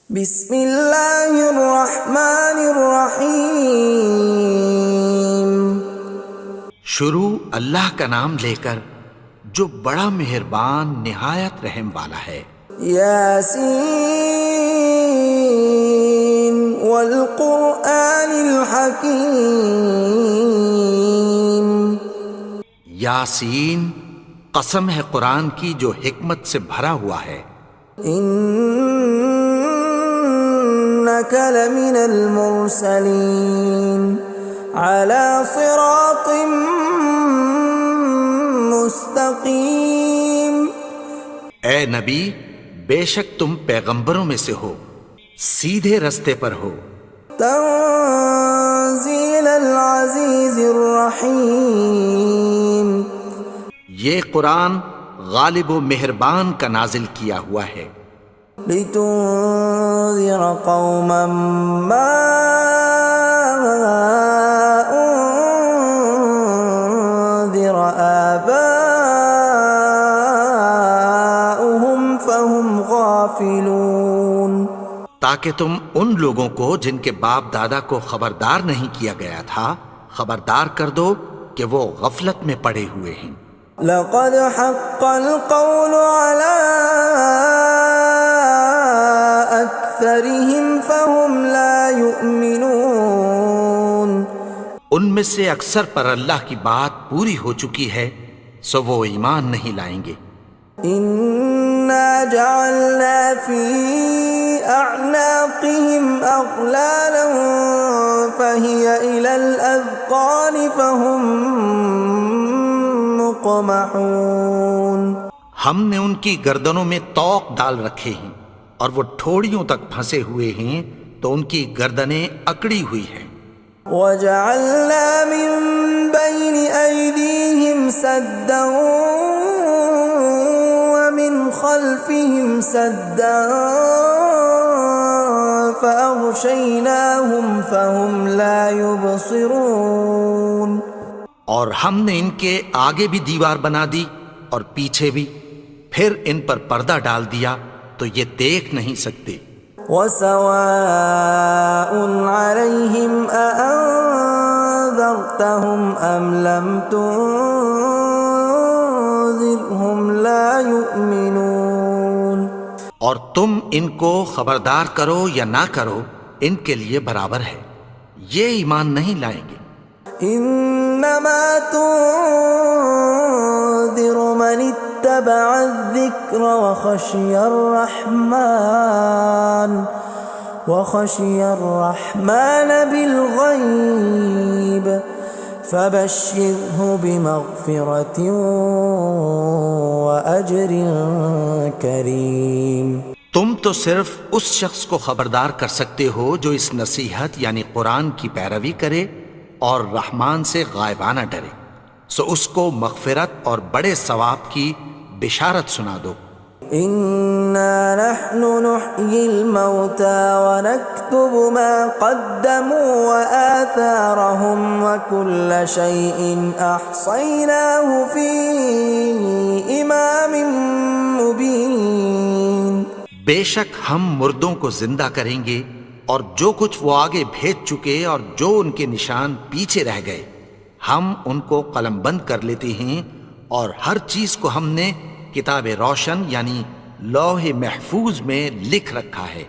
بسم اللہ الرحمن الرحیم۔ شروع اللہ کا نام لے کر جو بڑا مہربان نہایت رحم والا ہے۔ یاسین والقرآن الحکیم۔ یاسین، قسم ہے قرآن کی جو حکمت سے بھرا ہوا ہے۔ انک لمن المرسلین علی صراط مستقیم۔ اے نبی، بے شک تم پیغمبروں میں سے ہو، سیدھے رستے پر ہو۔ تنزیل العزیز الرحیم۔ یہ قرآن غالب و مہربان کا نازل کیا ہوا ہے۔ لتنذر قوما ما انذر آباؤهم فهم غافلون۔ تاکہ تم ان لوگوں کو جن کے باپ دادا کو خبردار نہیں کیا گیا تھا خبردار کر دو کہ وہ غفلت میں پڑے ہوئے ہیں۔ لقد حق القول على أكثرهم فهم لا يؤمنون۔ ان میں سے اکثر پر اللہ کی بات پوری ہو چکی ہے سو وہ ایمان نہیں لائیں گے۔ إنا جعلنا في أعناقهم أغلالا فهي إلى الأذقان فهم مقمحون۔ ہم نے ان کی گردنوں میں طوق ڈال رکھے ہیں اور وہ ٹھوڑیوں تک پھنسے ہوئے ہیں تو ان کی گردنیں اکڑی ہوئی ہیں۔ وَجَعَلْنَا مِن بَيْنِ أَيْدِيهِمْ سَدًّا وَمِنْ خَلْفِهِمْ سَدًّا فَأَغْشَيْنَاهُمْ فَهُمْ لَا يُبْصِرُونَ۔ اور ہم نے ان کے آگے بھی دیوار بنا دی اور پیچھے بھی، پھر ان پر پردہ ڈال دیا تو یہ دیکھ نہیں سکتے۔ وَسَوَاءٌ عَلَيْهِمْ أَأَنذَرْتَهُمْ أَمْ لَمْ تُنذِرْهُمْ لَا يُؤْمِنُونَ۔ اور تم ان کو خبردار کرو یا نہ کرو ان کے لیے برابر ہے، یہ ایمان نہیں لائیں گے۔ انما تنذر من اتبع الذکر وخشی الرحمن بالغیب فبشرہ بمغفرۃ واجر کریم۔ تم تو صرف اس شخص کو خبردار کر سکتے ہو جو اس نصیحت یعنی قرآن کی پیروی کرے اور رحمان سے غائبانہ ڈرے، سو اس کو مغفرت اور بڑے ثواب کی بشارت سنا دو۔ اِنَّا نَحْنُ نُحْيِي الْمَوْتَى وَنَكْتُبُ مَا قَدَّمُوا وَآثَارَهُمْ وَكُلَّ شَيْءٍ أَحْصَيْنَاهُ فِي إِمَامٍ مُبِينٍ۔ بے شک ہم مردوں کو زندہ کریں گے اور جو کچھ وہ آگے بھیج چکے اور جو ان کے نشان پیچھے رہ گئے ہم ان کو قلم بند کر لیتے ہیں، اور ہر چیز کو ہم نے کتاب روشن یعنی لوح محفوظ میں لکھ رکھا ہے۔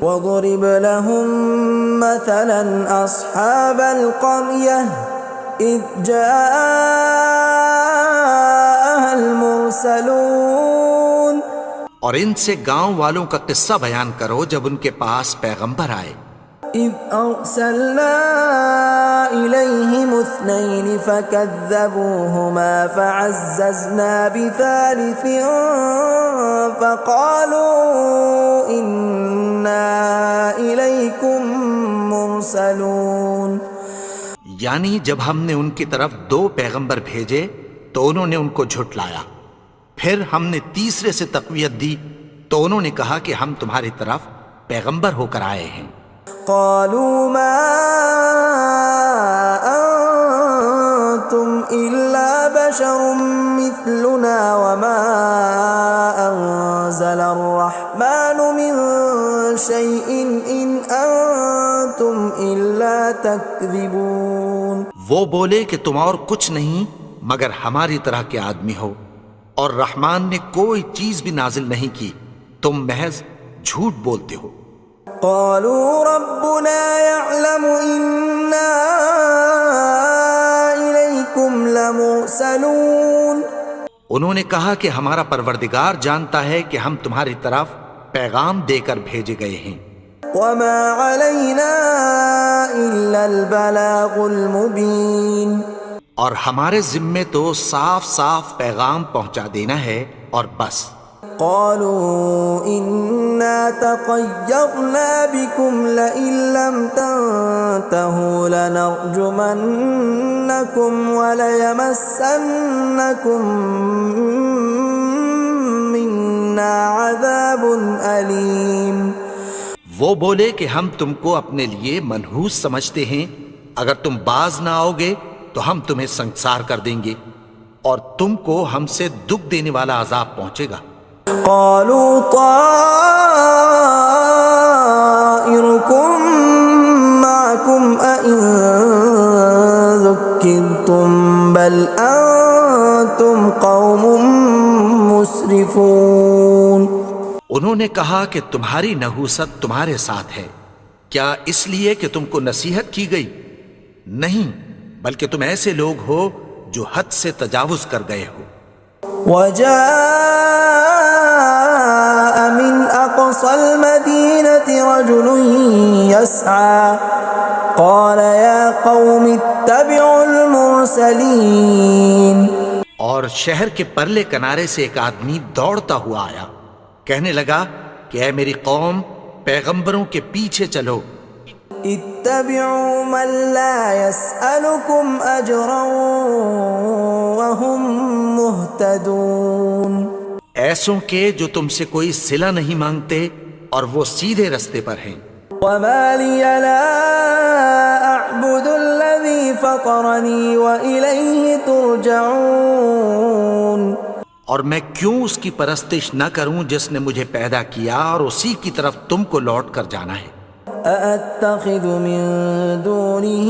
وَضُرِبَ لَهُم مَّثَلًا أَصْحَابَ الْقَرْيَةِ إِذْ جَاءَهَا الْمُرْسَلُونَ۔ اور ان سے گاؤں والوں کا قصہ بیان کرو جب ان کے پاس پیغمبر آئے۔ إِذْ أَرْسَلْنَا إِلَيْهِمُ اثْنَيْنِ فَكَذَّبُوهُمَا فَعَزَّزْنَا بِثَالِثٍ فَقَالُوا إِنَّا إِلَيْكُمْ مُرْسَلُونَ۔ یعنی جب ہم نے ان کی طرف 2 پیغمبر بھیجے تو انہوں نے ان کو جھٹلایا، پھر ہم نے تیسرے سے تقویت دی تو انہوں نے کہا کہ ہم تمہاری طرف پیغمبر ہو کر آئے ہیں۔ قالوا ما انتم الا بشر مثلنا وما انزل الرحمن من شيء إن أنتم إلا تكذبون. وہ بولے کہ تم اور کچھ نہیں مگر ہماری طرح کے آدمی ہو، اور رحمان نے کوئی چیز بھی نازل نہیں کی، تم محض جھوٹ بولتے ہو. قالوا ربنا يعلم إنا إليكم لمرسلون. انہوں نے کہا کہ ہمارا پروردگار جانتا ہے کہ ہم تمہاری طرف پیغام دے کر بھیجے گئے ہیں. وما علينا إلا البلاغ المبين. اور ہمارے ذمے تو صاف صاف پیغام پہنچا دینا ہے اور بس. قالوا إنا تطيرنا بكم لئن لم تنتهوا لنرجمنكم وليمسنكم منا عذاب أليم. وہ بولے کہ ہم تم کو اپنے لیے منحوس سمجھتے ہیں، اگر تم باز نہ آؤ گے تو ہم تمہیں سنسار کر دیں گے اور تم کو ہم سے دکھ دینے والا عذاب پہنچے گا. قالوا طائركم معكم أئن ذكرتم بل أنتم قوم مسرفون. انہوں نے کہا کہ تمہاری نحوست تمہارے ساتھ ہے، کیا اس لیے کہ تم کو نصیحت کی گئی؟ نہیں، بلکہ تم ایسے لوگ ہو جو حد سے تجاوز کر گئے ہو. وجاء من أقصى المدينة رجل يسعى قال يا قوم اتبعوا المرسلين. اور شہر کے پرلے کنارے سے ایک آدمی دوڑتا ہوا آیا، کہنے لگا کہ اے میری قوم، پیغمبروں کے پیچھے چلو. اتبعوا من لا يسألكم أجرا وهم مهتدون. ایسوں کے جو تم سے کوئی صلہ نہیں مانگتے اور وہ سیدھے رستے پر ہیں. وما لي لا أعبد الذي فطرني وإليه ترجعون. اور میں کیوں اس کی پرستش نہ کروں جس نے مجھے پیدا کیا اور اسی کی طرف تم کو لوٹ کر جانا ہے. أأتخذ من دونه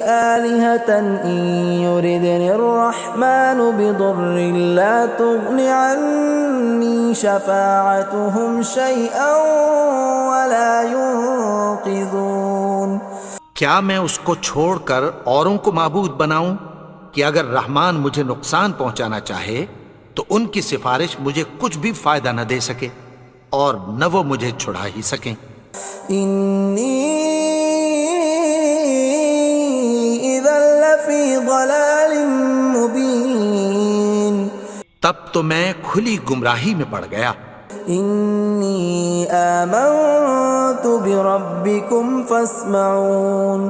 آلهة إن يردني الرحمن بضر لا تغن عني شفاعتهم شيئا ولا ينقذون. کیا میں اس کو چھوڑ کر اوروں کو معبود بناؤں کہ اگر رحمان مجھے نقصان پہنچانا چاہے تو ان کی سفارش مجھے کچھ بھی فائدہ نہ دے سکے اور نہ وہ مجھے چھڑا ہی سکیں. إني إذا لفي ضلال مبين. تب تو میں کھلی گمراہی میں پڑ گیا. إني آمنت بربكم فاسمعون.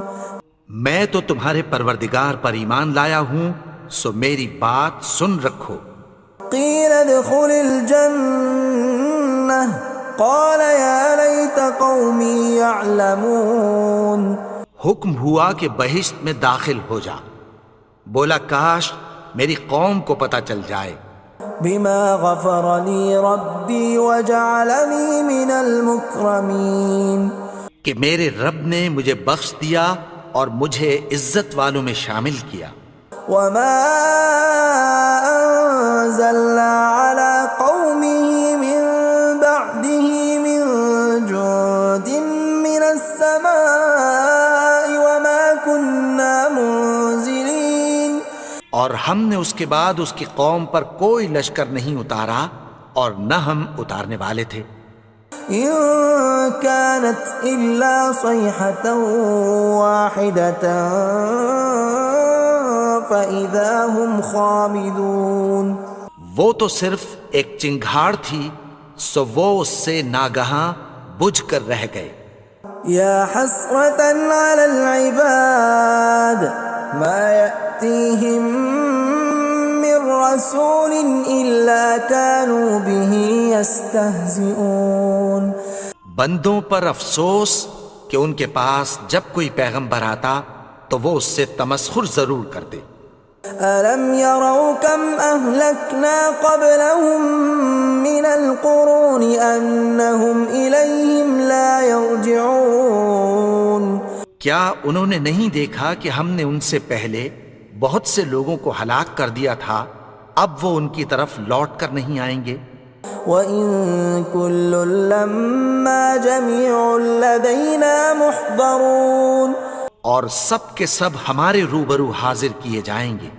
میں تو تمہارے پروردگار پر ایمان لایا ہوں، سو میری بات سن رکھو. قيل ادخل الجنة قال يا ليت قومي يعلمون. حکم ہوا کہ بہشت میں داخل ہو جا. بولا کاش میری قوم کو پتہ چل جائے. بما غفر لي ربي وجعلني من المكرمين. کہ میرے رب نے مجھے بخش دیا اور مجھے عزت والوں میں شامل کیا. وما أنزلنا على قومه من بعده من جند من السماء وما كنا منزلين. اور ہم نے اس کے بعد اس کی قوم پر کوئی لشکر نہیں اتارا اور نہ ہم اتارنے والے تھے. إن كانت إلا صيحة واحدة فإذا هم خامدون. وہ تو صرف ایک چنگھاڑ تھی، سو وہ اس سے ناگہاں بجھ کر رہ گئے. يا حسرة على العباد ما يأتيهم من رسول إلا كانوا به يستهزئون. بندوں پر افسوس کہ ان کے پاس جب کوئی پیغمبر آتا تو وہ اس سے تمسخر ضرور کرتے. ألم يروا كم أهلكنا قبلهم من القرون أنهم إليهم لا يرجعون کیا انہوں نے نہیں دیکھا کہ ہم نے ان سے پہلے بہت سے لوگوں کو ہلاک کر دیا تھا، اب وہ ان کی طرف لوٹ کر نہیں آئیں گے؟ وَإِن كُلٌّ لَّمَّا جَمِيعٌ لَّدَيْنَا مُحْضَرُونَ اور سب کے سب ہمارے روبرو حاضر کیے جائیں گے۔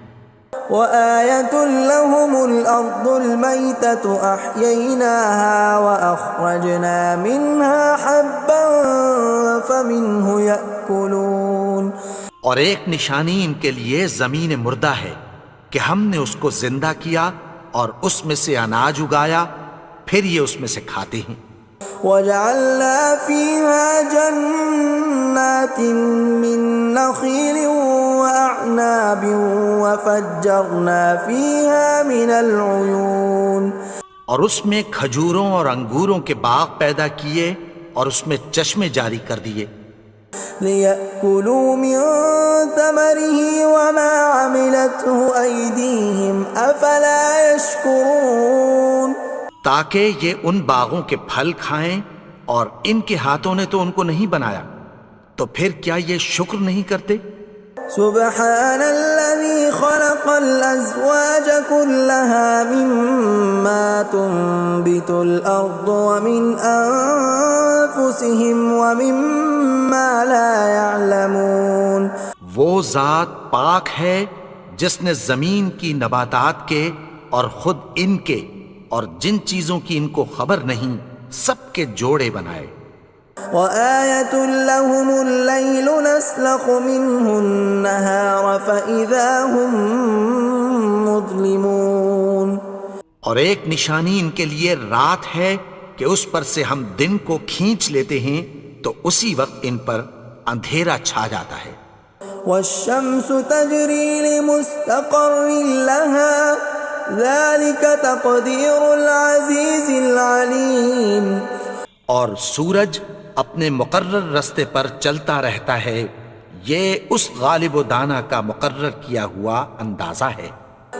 وَآيَةٌ لَّهُمُ الْأَرْضُ الْمَيْتَةُ أَحْيَيْنَاهَا وَأَخْرَجْنَا مِنْهَا حَبًّا فَمِنْهُ يَأْكُلُونَ اور ایک نشانی ان کے لیے زمین مردہ ہے کہ ہم نے اس کو زندہ کیا اور اس میں سے اناج اگایا، پھر یہ اس میں سے کھاتے ہیں۔ وَجَعَلْنَا فِيهَا جَنَّاتٍ مِّن نَّخِيلٍ وَأَعْنَابٍ وَفَجَّرْنَا فِيهَا مِنَ الْعُيُونِ اور اس میں کھجوروں اور انگوروں کے باغ پیدا کیے اور اس میں چشمے جاری کر دیے، لِيَأْكُلُوا مِن ثَمَرِهِ وَمَا عَمِلَتْهُ أَيْدِيهِمْ أَفَلَا يَشْكُرُونَ تاکہ یہ ان باغوں کے پھل کھائیں، اور ان کے ہاتھوں نے تو ان کو نہیں بنایا، تو پھر کیا یہ شکر نہیں کرتے؟ سبحان الذي خلق الأزواج كلها مما تنبت الأرض ومن أنفسهم ومما لا يعلمون وہ ذات پاک ہے جس نے زمین کی نباتات کے اور خود ان کے اور جن چیزوں کی ان کو خبر نہیں سب کے جوڑے بنائے۔ وَآيَةٌ لَّهُمُ اللَّيْلُ نَسْلَخُ مِنْهُ النَّهَارَ فَإِذَا هُم مُظْلِمُونَ اور ایک نشانی ان کے لیے رات ہے کہ اس پر سے ہم دن کو کھینچ لیتے ہیں تو اسی وقت ان پر اندھیرا چھا جاتا ہے۔ وَالشَّمْسُ تَجْرِي لِمُسْتَقَرٍّ لَّهَا ذَلِكَ تَقْدِيرُ الْعَزِيزِ الْعَلِيمِ اور سورج اپنے مقرر رستے پر چلتا رہتا ہے، یہ اس غالب و دانا کا مقرر کیا ہوا اندازہ ہے۔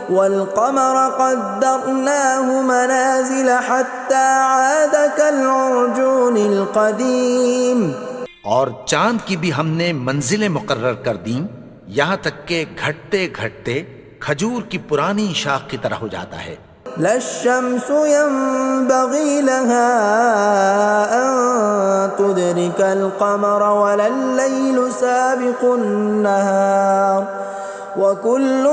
وَالْقَمَرَ قَدَّرْنَاهُ مَنَازِلَ حَتَّى عَادَ كَالْعُرْجُونِ الْقَدِيمِ اور چاند کی بھی ہم نے منزلیں مقرر کر دیں، یہاں تک کہ گھٹتے گھٹتے کھجور کی پرانی شاخ کی طرح ہو جاتا ہے۔ لا الشمس ينبغي لها أن تدرك القمر ولا الليل سابق النهار وكل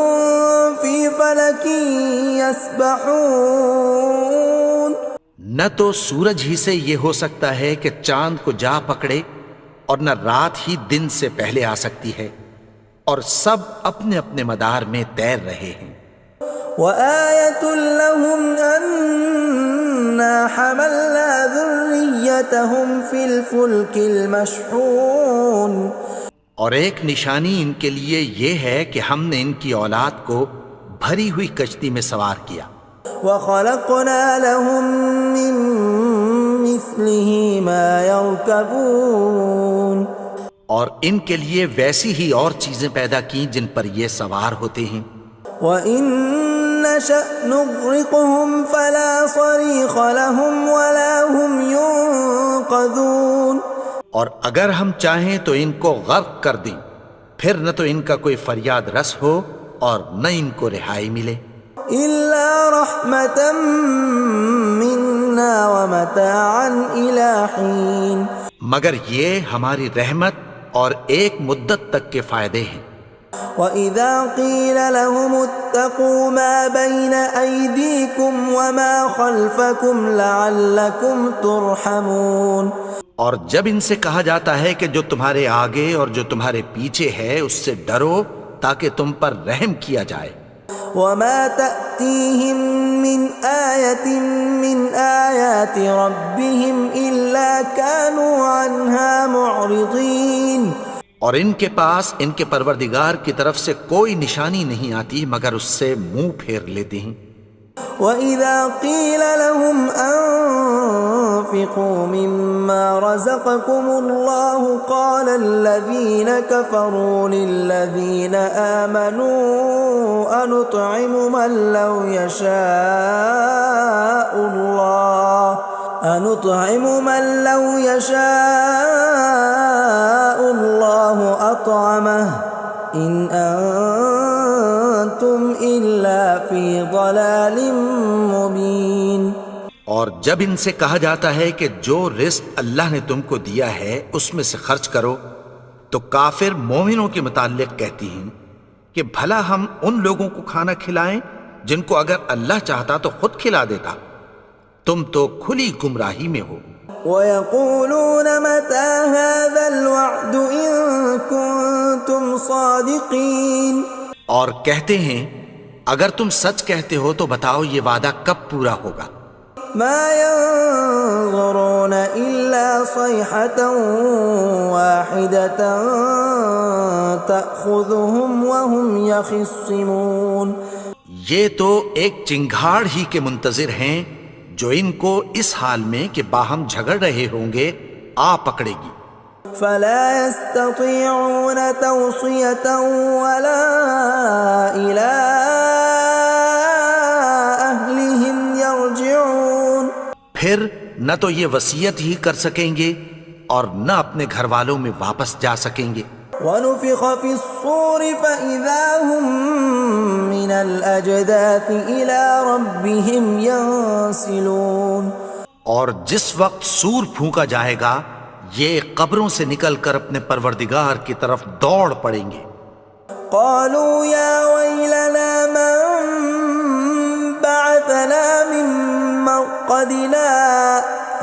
في فلك يسبحون نہ تو سورج ہی سے یہ ہو سکتا ہے کہ چاند کو جا پکڑے، اور نہ رات ہی دن سے پہلے آ سکتی ہے، اور سب اپنے اپنے مدار میں تیر رہے ہیں۔ وَآيَةٌ لَّهُمْ أَنَّا حَمَلْنَا ذُرِّيَّتَهُمْ فِي الْفُلْكِ الْمَشْحُونِ اور ایک نشانی ان کے لیے یہ ہے کہ ہم نے ان کی اولاد کو بھری ہوئی کشتی میں سوار کیا۔ وَخَلَقْنَا لَهُم مِّن مِّثْلِهِ مَا يَرْكَبُونَ اور ان کے لیے ویسی ہی اور چیزیں پیدا کی جن پر یہ سوار ہوتے ہیں۔ وَإِن نَّشَأْ نُغْرِقْهُمْ فَلَا صَرِيخَ لَهُمْ وَلَا هُمْ يُنقَذُونَ اور اگر ہم چاہیں تو ان کو غرق کر دیں، پھر نہ تو ان کا کوئی فریاد رس ہو اور نہ ان کو رہائی ملے۔ إِلَّا رَحْمَةً مِّنَّا وَمَتَاعًا إِلَىٰ حِينٍ مگر یہ ہماری رحمت اور ایک مدت تک کے فائدے ہیں۔ وَإِذَا قِيلَ لَهُمُ اتَّقُوا مَا بَيْنَ أَيْدِيكُمْ وَمَا خَلْفَكُمْ لَعَلَّكُمْ تُرْحَمُونَ اور جب ان سے کہا جاتا ہے کہ جو تمہارے آگے اور جو تمہارے پیچھے ہے اس سے ڈرو تاکہ تم پر رحم کیا جائے۔ وَمَا تَأْتِيهِم مِّنْ آيَةٍ مِّنْ آيَاتِ رَبِّهِمْ إِلَّا كَانُوا عَنْهَا مُعْرِضِينَ اور ان کے پاس ان کے پروردگار کی طرف سے کوئی نشانی نہیں آتی مگر اس سے منہ پھیر لیتے ہیں۔ وَإِذَا قِيلَ لَهُمْ أَنفِقُوا مِمَّا رَزَقَكُمُ اللَّهُ قَالَ الَّذِينَ كَفَرُوا لِلَّذِينَ آمَنُوا أَنُطْعِمُ مَن لَّوْ يَشَاءُ اللَّهُ أَطْعَمَهُ إِنْ أَنتُمْ إِلَّا فِي ضَلَالٍ مُبِينٍ۔ اور جب ان سے کہا جاتا ہے کہ جو رزق اللہ نے تم کو دیا ہے اس میں سے خرچ کرو، تو کافر مومنوں کے متعلق کہتی ہیں کہ بھلا ہم ان لوگوں کو کھانا کھلائیں جن کو اگر اللہ چاہتا تو خود کھلا دیتا، تم تو کھلی گمراہی میں ہو۔ وَيَقُولُونَ مَتَى هَذَا الْوَعْدُ إِن كُنتُمْ صَادِقِينَ، اور کہتے ہیں اگر تم سچ کہتے ہو تو بتاؤ یہ وعدہ کب پورا ہوگا۔ مَا يَنظُرُونَ إِلَّا صَيْحَةً وَاحِدَةً تَأْخُذُهُمْ وَهُمْ يَخِصِّمُونَ، یہ تو ایک چنگھاڑ ہی کے منتظر ہیں جو ان کو اس حال میں کہ باہم جھگڑ رہے ہوں گے آ پکڑے گی۔ فَلَا يَسْتَطِيعُونَ تَوْصِيَةً وَلَا إِلَىٰ أَهْلِهِمْ يَرْجِعُونَ، پھر نہ تو یہ وصیت ہی کر سکیں گے اور نہ اپنے گھر والوں میں واپس جا سکیں گے۔ وَنُفِخَ فِي الصُّورِ فَإِذَا هُم مِّنَ الْأَجْدَاثِ إِلَىٰ رَبِّهِمْ يَنسِلُونَ، اور جس وقت سور پھونکا جائے گا یہ قبروں سے نکل کر اپنے پروردگار کی طرف دوڑ پڑیں گے۔ قَالُوا يَا وَيْلَنَا مَن بَعَثَنَا مِن مَّرْقَدِنَا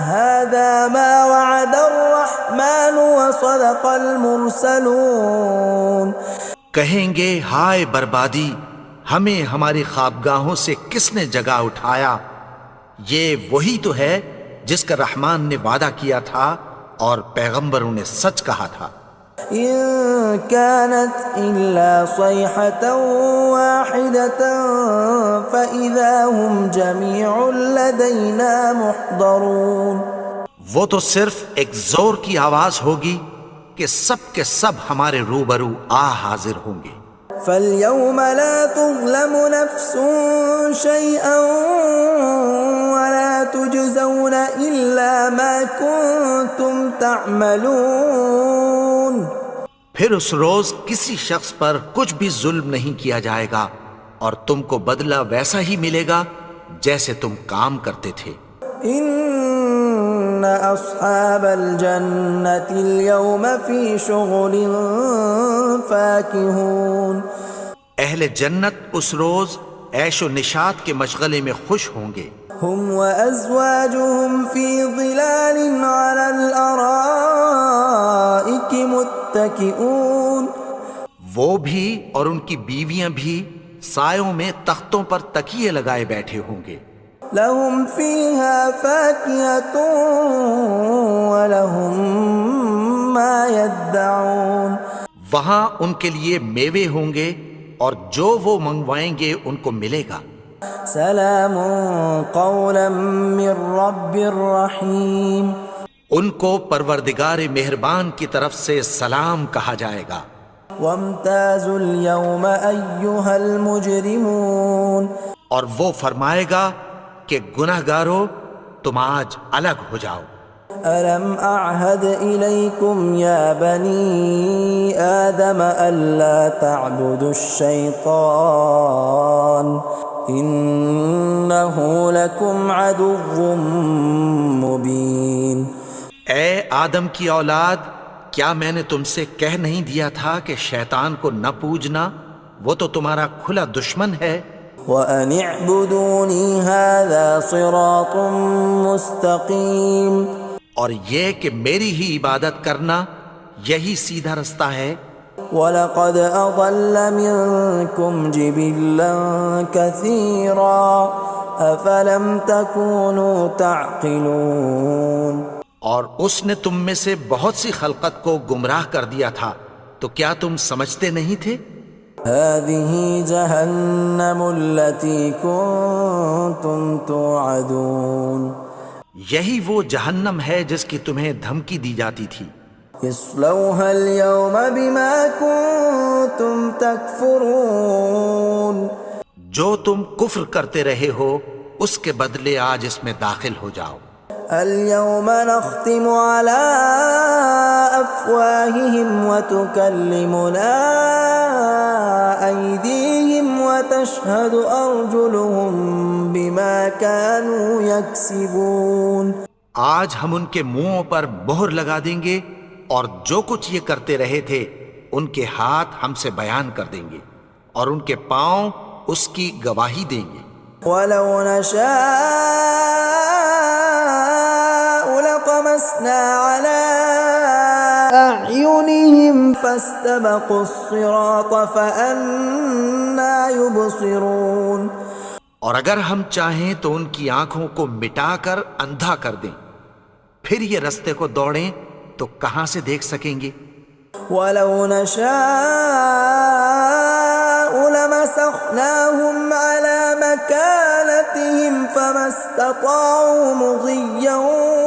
هَٰذَا مَا وَعَدَ الرَّحْمَٰنُ وَصَدَقَ الْمُرْسَلُونَ، کہیں گے ہائے بربادی، ہمیں ہماری خوابگاہوں سے کس نے جگا اٹھایا، یہ وہی تو ہے جس کا رحمان نے وعدہ کیا تھا اور پیغمبروں نے سچ کہا تھا۔ إِن كَانَتْ إِلَّا صَيْحَةً وَاحِدَةً فَإِذَا هُمْ جَمِيعٌ لَدَيْنَا مُحْضَرُونَ، وہ تو صرف ایک زور کی آواز ہوگی کہ سب کے سب ہمارے روبرو آ حاضر ہوں گے۔ فَالْيَوْمَ لَا تُظْلَمُ نَفْسٌ شَيْئًا وَلَا تُجْزَوْنَ إِلَّا مَا كُنتُمْ تَعْمَلُونَ، پھر اس روز کسی شخص پر کچھ بھی ظلم نہیں کیا جائے گا اور تم کو بدلہ ویسا ہی ملے گا جیسے تم کام کرتے تھے۔ إِنَّ أَصْحَابَ الْجَنَّةِ الْيَوْمَ فِي شُغُلٍ فَاكِهُونَ، اہل جنت اس روز عیش و نشاط کے مشغلے میں خوش ہوں گے۔ هُمْ وَأَزْوَاجُهُمْ فِي ظِلَالٍ عَلَى الْأَرَائِكِ مُتَّكِئُونَ، وہ بھی اور ان کی بیویاں بھی سایوں میں تختوں پر تکیے لگائے بیٹھے ہوں گے۔ لَهُمْ فِيهَا فَاكِهَةٌ وَلَهُمْ مَا يَدَّعُونَ، وہاں ان کے لیے میوے ہوں گے اور جو وہ منگوائیں گے ان کو ملے گا۔ سلام قولا من رب الرحیم، ان کو پروردگار مہربان کی طرف سے سلام کہا جائے گا۔ وامتازوا اليوم ایھا المجرمون، اور وہ فرمائے گا کہ گنہگارو تم آج الگ ہو جاؤ۔ ألم أعهد إليكم يا بني آدم ألا تعبدوا الشيطان إنه لكم عدو مبين۔ اے آدم کی اولاد، کیا میں نے تم سے کہہ نہیں دیا تھا کہ شیطان کو نہ پوجنا، وہ تو تمہارا کھلا دشمن ہے۔ وَأَنِ اعْبُدُونِي هَذَا صِرَاطٌ مُسْتَقِيمٌ، اور یہ کہ میری ہی عبادت کرنا یہی سیدھا رستہ ہے۔ وَلَقَدْ أَضَلَّ مِنكُمْ جِبِلًّا كَثِيرًا أَفَلَمْ تَكُونُوا تَعْقِلُونَ، اور اس نے تم میں سے بہت سی خلقت کو گمراہ کر دیا تھا، تو کیا تم سمجھتے نہیں تھے؟ هذه جهنم التي كنتم توعدون یہی وہ جہنم ہے جس کی تمہیں دھمکی دی جاتی تھی. اصلوها اليوم بما كنتم تكفرون جو تم کفر کرتے رہے ہو اس کے بدلے آج اس میں داخل ہو جاؤ. اليوم نختم على أفواههم وتكلمنا أيديهم وتشهد أرجلهم بما كانوا يكسبون. آج ہم ان کے منہوں پر مہر لگا دیں گے اور جو کچھ یہ کرتے رہے تھے ان کے ہاتھ ہم سے بیان کر دیں گے اور ان کے پاؤں اس کی گواہی دیں گے. ولو نشاء لطمسنا على أعينهم فاستبقوا الصراط فأنى يبصرون. اور اگر ہم چاہیں تو ان کی آنکھوں کو مٹا کر اندھا کر دیں، پھر یہ رستے کو دوڑیں تو کہاں سے دیکھ سکیں گے. ولو نشاء لمسخناهم على مكانتهم فما استطاعوا مضيا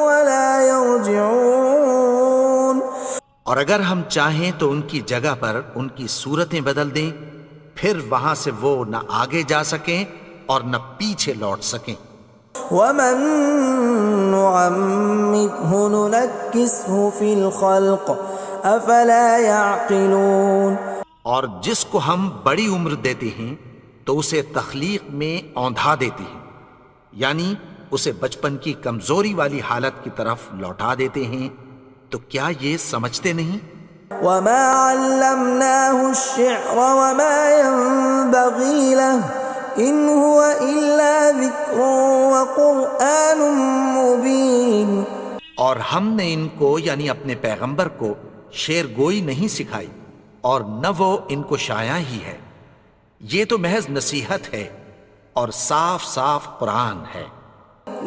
ولا يرجعون. اور اگر ہم چاہیں تو ان کی جگہ پر ان کی صورتیں بدل دیں، پھر وہاں سے وہ نہ آگے جا سکیں اور نہ پیچھے لوٹ سکیں. ومن نعمره ننكسه في الخلق افلا يعقلون. اور جس کو ہم بڑی عمر دیتے ہیں تو اسے تخلیق میں اوندھا دیتے ہیں، یعنی اسے بچپن کی کمزوری والی حالت کی طرف لوٹا دیتے ہیں. تو کیا یہ سمجھتے نہیں؟ وما علمناه الشعر وما ينبغي له ان هو الا ذکر وقرآن مبین. اور ہم نے ان کو یعنی اپنے پیغمبر کو شعر گوئی نہیں سکھائی اور نہ وہ ان کو شایع ہی ہے، یہ تو محض نصیحت ہے اور صاف صاف قرآن ہے.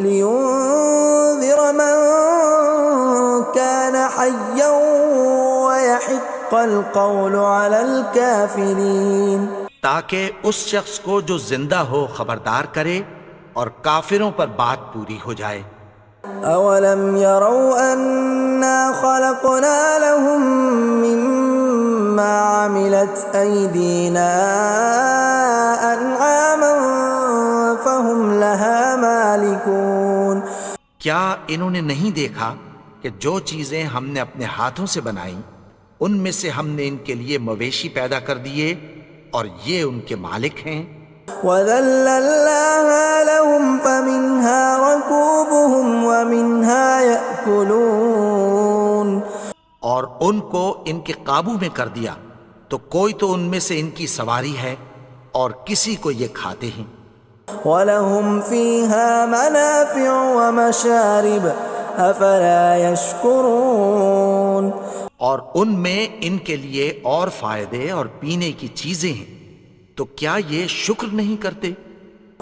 لینذر من كان حیا ويحق القول على الكافرین. تاکہ اس شخص کو جو زندہ ہو خبردار کرے اور کافروں پر بات پوری ہو جائے. اولم يروا انا خلقنا لهم مما عملت ايدينا انعاما فهم لها مالكون. کیا انہوں نے نہیں دیکھا کہ جو چیزیں ہم نے اپنے ہاتھوں سے بنائیں ان میں سے ہم نے ان کے لیے مویشی پیدا کر دیے اور یہ ان کے مالک ہیں. وَذَلَّلْنَاهَا لَهُمْ فَمِنْهَا رَكُوبُهُمْ وَمِنْهَا يَأْكُلُونَ. اور ان کو ان کے قابو میں کر دیا تو کوئی تو ان میں سے ان کی سواری ہے اور کسی کو یہ کھاتے ہیں. وَلَهُمْ فِيهَا مَنَافِعُ وَمَشَارِبُ أَفَلَا يَشْكُرُونَ. اور ان میں ان کے لیے اور فائدے اور پینے کی چیزیں ہیں، تو کیا یہ شکر نہیں کرتے؟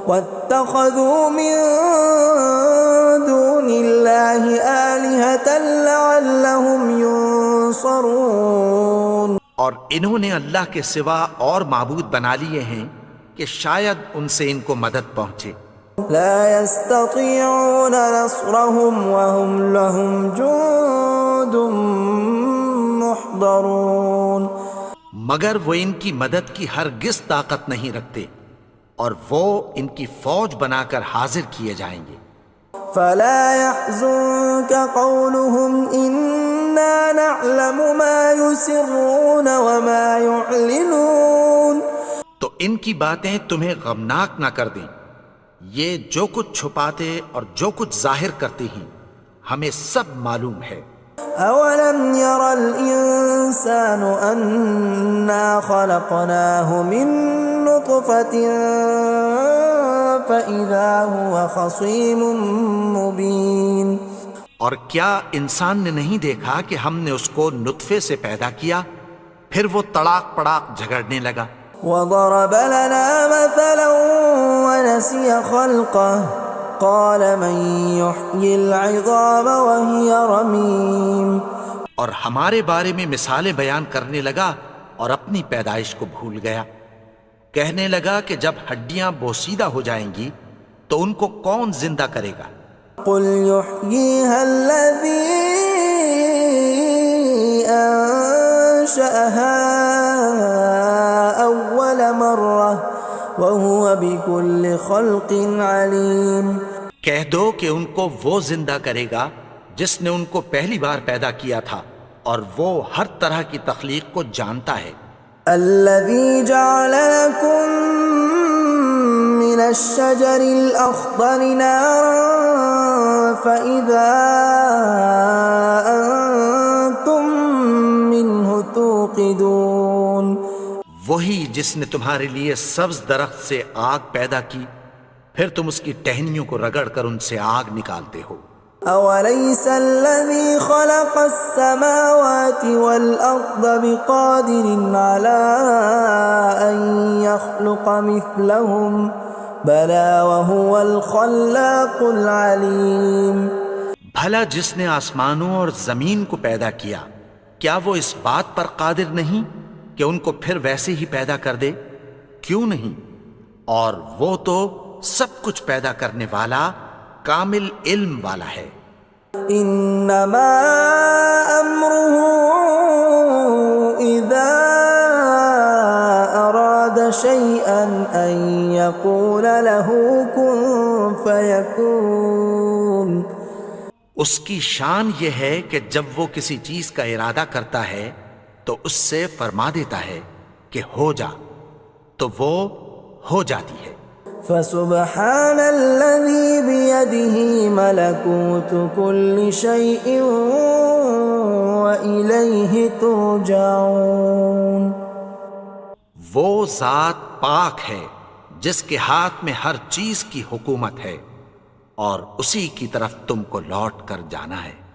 وَاتَّخَذُوا مِن دُونِ اللَّهِ آلِهَةً لَعَلَّهُمْ يُنصَرُونَ. اور انہوں نے اللہ کے سوا اور معبود بنا لیے ہیں کہ شاید ان سے ان کو مدد پہنچے. لا يستطيعون نصرهم وهم لهم جند محضرون. مگر وہ ان کی مدد کی ہرگز طاقت نہیں رکھتے اور وہ ان کی فوج بنا کر حاضر کیے جائیں گے. فلا يحزنك قولهم إنا نعلم ما يسرون وما يعلنون. تو ان کی باتیں تمہیں غمناک نہ کر دیں، یہ جو کچھ چھپاتے اور جو کچھ ظاہر کرتے ہیں ہمیں سب معلوم ہے. اولم ير الانسان انا خلقناه من نطفة فاذا هو خصيم مبين. اور کیا انسان نے نہیں دیکھا کہ ہم نے اس کو نطفے سے پیدا کیا پھر وہ تڑاک پڑاک جھگڑنے لگا. وضرب لنا مثلا ونسي خلقه قال من يحيي العظام وهي رميم. اور ہمارے بارے میں مثالیں بیان کرنے لگا اور اپنی پیدائش کو بھول گیا. کہنے لگا کہ جب ہڈیاں بوسیدہ ہو جائیں گی تو ان کو کون زندہ کرے گا؟ قل يحييها الذي أنشأها أول مرة وهو بكل خلق عليم۔ کہہ دو کہ ان کو وہ زندہ کرے گا جس نے ان کو پہلی بار پیدا کیا تھا اور وہ ہر طرح کی تخلیق کو جانتا ہے۔ الذي جعل لكم من الشجر الأخضر نارا فإذا أنتم منه توقدون۔ وہی جس نے تمہارے لیے سبز درخت سے آگ پیدا کی، پھر تم اس کی ٹہنیوں کو رگڑ کر ان سے آگ نکالتے ہو۔ أوليس الذي خلق السماوات والأرض بقادر على أن يخلق مثلهم بلى وهو الخلاق العليم۔ بھلا جس نے آسمانوں اور زمین کو پیدا کیا، کیا وہ اس بات پر قادر نہیں کہ ان کو پھر ویسے ہی پیدا کر دے؟ کیوں نہیں؟ اور وہ تو سب کچھ پیدا کرنے والا، کامل علم والا ہے۔ انما امره اذا اراد شيئا ان يقول له كن فيكون۔ اس کی شان یہ ہے کہ جب وہ کسی چیز کا ارادہ کرتا ہے تو اس سے فرما دیتا ہے کہ ہو جا، تو وہ ہو جاتی ہے۔ فسبحان الذي بيده ملكوت كل شيء وإليه ترجعون۔ وہ ذات پاک ہے جس کے ہاتھ میں ہر چیز کی حکومت ہے اور اسی کی طرف تم کو لوٹ کر جانا ہے۔